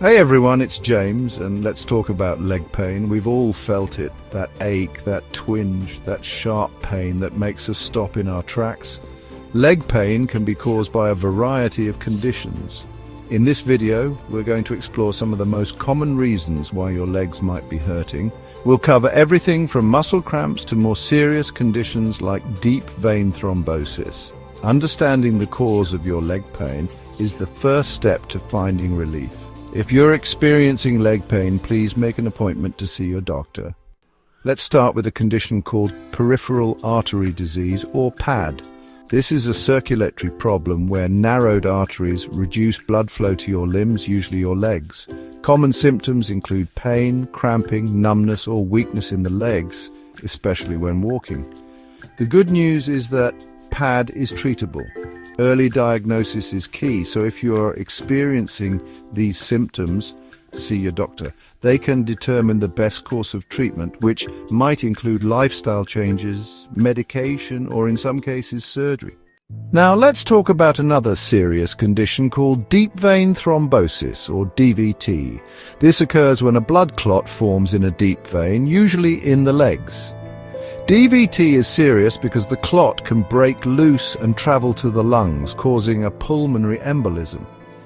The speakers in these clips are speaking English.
Hey everyone, it's James, and let's talk about leg pain. We've all felt it, that ache, that twinge, that sharp pain that makes us stop in our tracks. Leg pain can be caused by a variety of conditions. In this video, we're going to explore some of the most common reasons why your legs might be hurting. We'll cover everything from muscle cramps to more serious conditions like deep vein thrombosis. Understanding the cause of your leg pain is the first step to finding relief. If you're experiencing leg pain, please make an appointment to see your doctor. Let's start with a condition called peripheral artery disease, or PAD. This is a circulatory problem where narrowed arteries reduce blood flow to your limbs, usually your legs. Common symptoms include pain, cramping, numbness, or weakness in the legs, especially when walking. The good news is that PAD is treatable. Early diagnosis is key, so if you are experiencing these symptoms, see your doctor. They can determine the best course of treatment, which might include lifestyle changes, medication, or in some cases surgery. Now let's talk about another serious condition called deep vein thrombosis, or DVT. This occurs when a blood clot forms in a deep vein, usually in the legs. DVT is serious because the clot can break loose and travel to the lungs, causing a pulmonary embolism.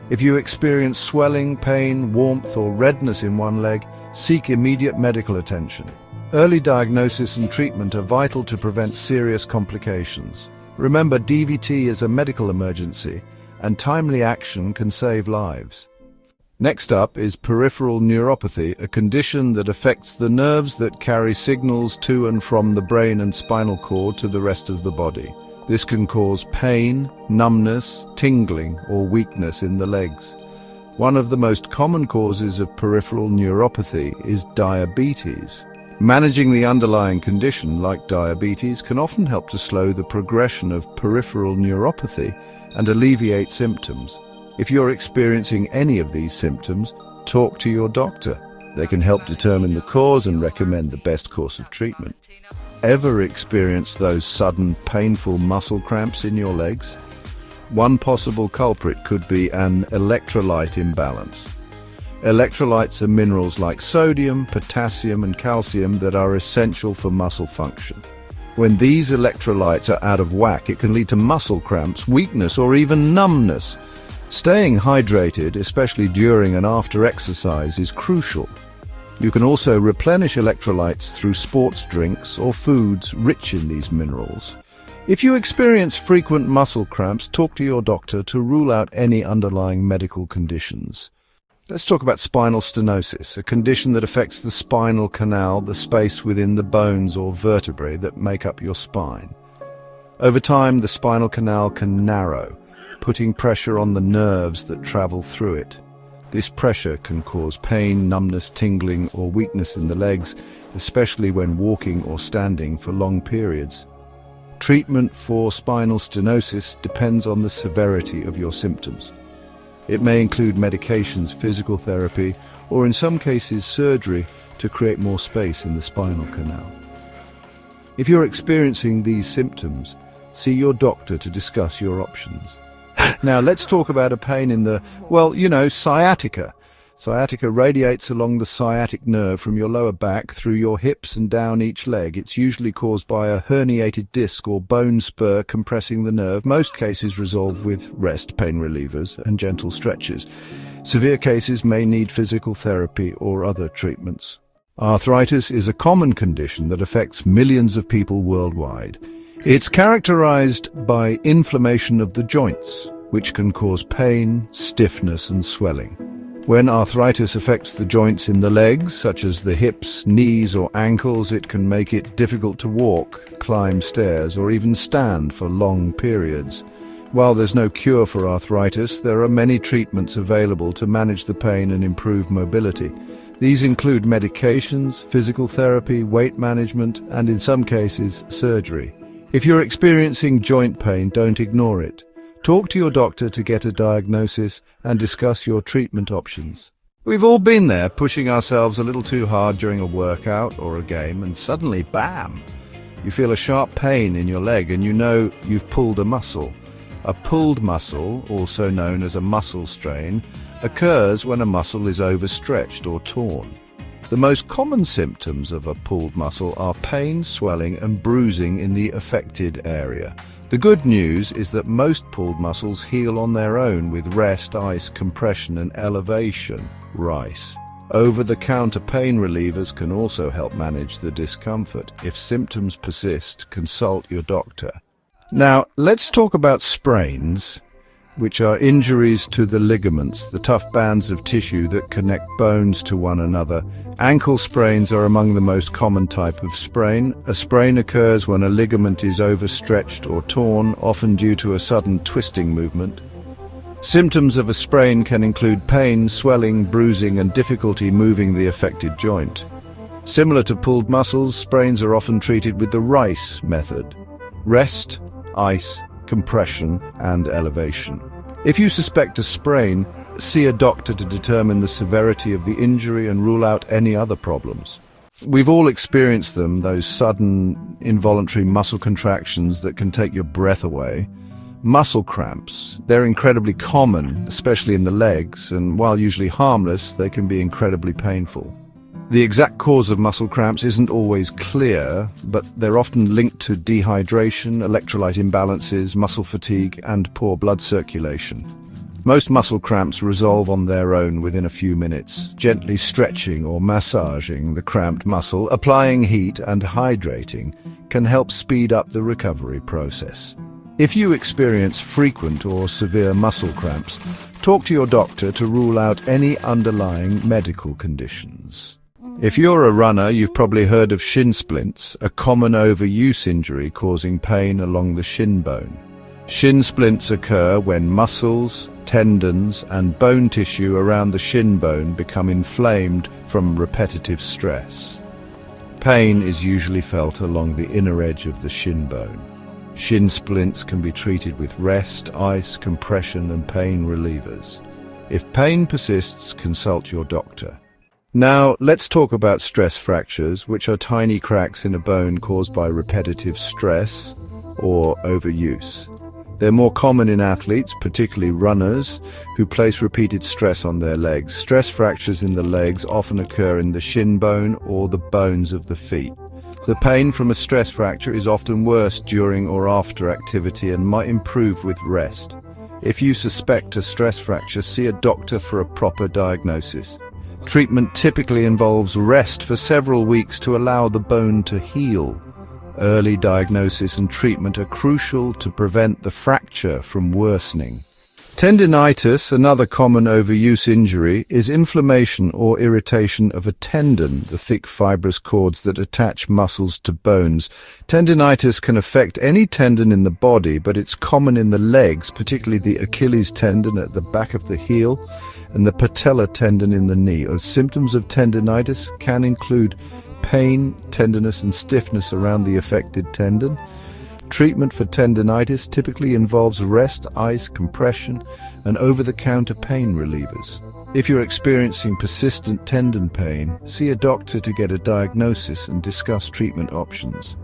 If you experience swelling, pain, warmth, or redness in one leg, seek immediate medical attention. Early diagnosis and treatment are vital to prevent serious complications. Remember, DVT is a medical emergency, and timely action can save lives. Next up is peripheral neuropathy, a condition that affects the nerves that carry signals to and from the brain and spinal cord to the rest of the body. This can cause pain, numbness, tingling, or weakness in the legs. One of the most common causes of peripheral neuropathy is diabetes. Managing the underlying condition, like diabetes, can often help to slow the progression of peripheral neuropathy and alleviate symptoms. If you're experiencing any of these symptoms, talk to your doctor. They can help determine the cause and recommend the best course of treatment. Ever experienced those sudden, painful muscle cramps in your legs? One possible culprit could be an electrolyte imbalance. Electrolytes are minerals like sodium, potassium, and calcium that are essential for muscle function. When these electrolytes are out of whack, it can lead to muscle cramps, weakness, or even numbness. Staying hydrated, especially during and after exercise, is crucial. You can also replenish electrolytes through sports drinks or foods rich in these minerals. If you experience frequent muscle cramps, talk to your doctor to rule out any underlying medical conditions. Let's talk about spinal stenosis, a condition that affects the spinal canal, the space within the bones or vertebrae that make up your spine. Over time, the spinal canal can narrow, putting pressure on the nerves that travel through it. This pressure can cause pain, numbness, tingling, or weakness in the legs, especially when walking or standing for long periods. Treatment for spinal stenosis depends on the severity of your symptoms. It may include medications, physical therapy, or in some cases surgery to create more space in the spinal canal. If you're experiencing these symptoms, see your doctor to discuss your options. Now let's talk about a pain in the, sciatica. Sciatica radiates along the sciatic nerve from your lower back through your hips and down each leg. It's usually caused by a herniated disc or bone spur compressing the nerve. Most cases resolve with rest, pain relievers, and gentle stretches. Severe cases may need physical therapy or other treatments. Arthritis is a common condition that affects millions of people worldwide. It's characterized by inflammation of the joints, which can cause pain, stiffness, and swelling. When arthritis affects the joints in the legs, such as the hips, knees, or ankles, it can make it difficult to walk, climb stairs, or even stand for long periods. While there's no cure for arthritis, there are many treatments available to manage the pain and improve mobility. These include medications, physical therapy, weight management, and in some cases, surgery. If you're experiencing joint pain, don't ignore it. Talk to your doctor to get a diagnosis and discuss your treatment options. We've all been there, pushing ourselves a little too hard during a workout or a game, and suddenly, bam! You feel a sharp pain in your leg and you know you've pulled a muscle. A pulled muscle, also known as a muscle strain, occurs when a muscle is overstretched or torn. The most common symptoms of a pulled muscle are pain, swelling, and bruising in the affected area. The good news is that most pulled muscles heal on their own with rest, ice, compression, and elevation, RICE. Over-the-counter pain relievers can also help manage the discomfort. If symptoms persist, consult your doctor. Now, let's talk about sprains, which are injuries to the ligaments, the tough bands of tissue that connect bones to one another. Ankle sprains are among the most common type of sprain. A sprain occurs when a ligament is overstretched or torn, often due to a sudden twisting movement. Symptoms of a sprain can include pain, swelling, bruising, and difficulty moving the affected joint. Similar to pulled muscles, sprains are often treated with the RICE method: rest, ice, compression, and elevation. If you suspect a sprain, see a doctor to determine the severity of the injury and rule out any other problems. We've all experienced them, those sudden, involuntary muscle contractions that can take your breath away. Muscle cramps, they're incredibly common, especially in the legs, and while usually harmless, they can be incredibly painful. The exact cause of muscle cramps isn't always clear, but they're often linked to dehydration, electrolyte imbalances, muscle fatigue, and poor blood circulation. Most muscle cramps resolve on their own within a few minutes. Gently stretching or massaging the cramped muscle, applying heat, and hydrating can help speed up the recovery process. If you experience frequent or severe muscle cramps, talk to your doctor to rule out any underlying medical conditions. If you're a runner, you've probably heard of shin splints, a common overuse injury causing pain along the shin bone. Shin splints occur when muscles, tendons, and bone tissue around the shin bone become inflamed from repetitive stress. Pain is usually felt along the inner edge of the shin bone. Shin splints can be treated with rest, ice, compression, and pain relievers. If pain persists, consult your doctor. Now, let's talk about stress fractures, which are tiny cracks in a bone caused by repetitive stress or overuse. They're more common in athletes, particularly runners, who place repeated stress on their legs. Stress fractures in the legs often occur in the shin bone or the bones of the feet. The pain from a stress fracture is often worse during or after activity and might improve with rest. If you suspect a stress fracture, see a doctor for a proper diagnosis. Treatment typically involves rest for several weeks to allow the bone to heal. Early diagnosis and treatment are crucial to prevent the fracture from worsening. Tendinitis, another common overuse injury, is inflammation or irritation of a tendon, the thick fibrous cords that attach muscles to bones. Tendinitis can affect any tendon in the body, but it's common in the legs, particularly the Achilles tendon at the back of the heel and the patella tendon in the knee. Symptoms of tendinitis can include pain, tenderness, and stiffness around the affected tendon. Treatment for tendinitis typically involves rest, ice, compression, and over-the-counter pain relievers. If you're experiencing persistent tendon pain, see a doctor to get a diagnosis and discuss treatment options.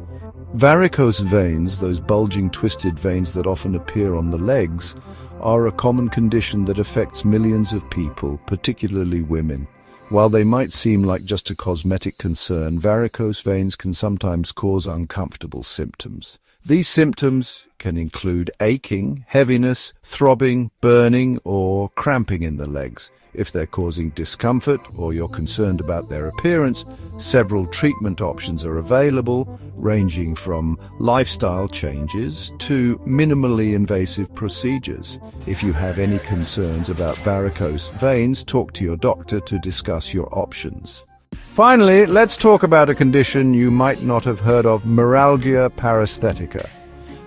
Varicose veins, those bulging, twisted veins that often appear on the legs, are a common condition that affects millions of people, particularly women. While they might seem like just a cosmetic concern, varicose veins can sometimes cause uncomfortable symptoms. These symptoms can include aching, heaviness, throbbing, burning, or cramping in the legs. If they're causing discomfort or you're concerned about their appearance, several treatment options are available, ranging from lifestyle changes to minimally invasive procedures. If you have any concerns about varicose veins, talk to your doctor to discuss your options. Finally, let's talk about a condition you might not have heard of: Meralgia paresthetica.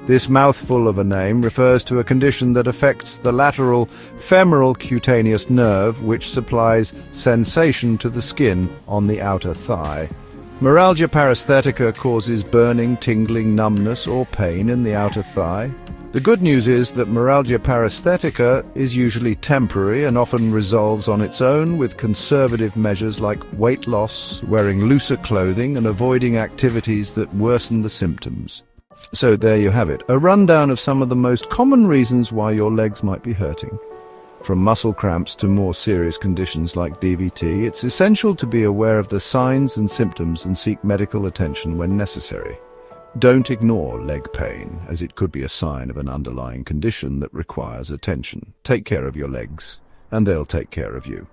This mouthful of a name refers to a condition that affects the lateral femoral cutaneous nerve, which supplies sensation to the skin on the outer thigh. Meralgia paresthetica causes burning, tingling, numbness, or pain in the outer thigh. The good news is that Meralgia paresthetica is usually temporary and often resolves on its own with conservative measures like weight loss, wearing looser clothing, and avoiding activities that worsen the symptoms. So there you have it, a rundown of some of the most common reasons why your legs might be hurting. From muscle cramps to more serious conditions like DVT, it's essential to be aware of the signs and symptoms and seek medical attention when necessary. Don't ignore leg pain, as it could be a sign of an underlying condition that requires attention. Take care of your legs, and they'll take care of you.